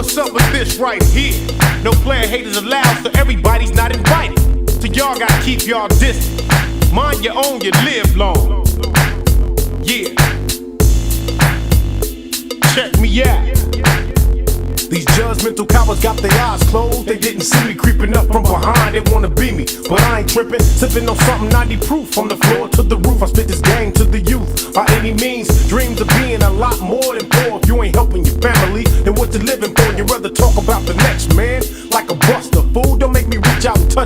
what's up with this right here? No player haters allowed, so everybody's not invited. So y'all gotta keep y'all distance. Mind your own, you live long. Yeah. Check me out. These judgmental cowards got their eyes closed. They didn't see me creeping up from behind. They wanna be me, but I ain't tripping. Sipping on something 90 proof. From the floor to the roof, I spit this game to the youth. By any means, dreams of being a lot more than poor. If you ain't helping your family, then what you living for? You'd rather talk about the next man like a buster. Fool, don't make me reach out and touch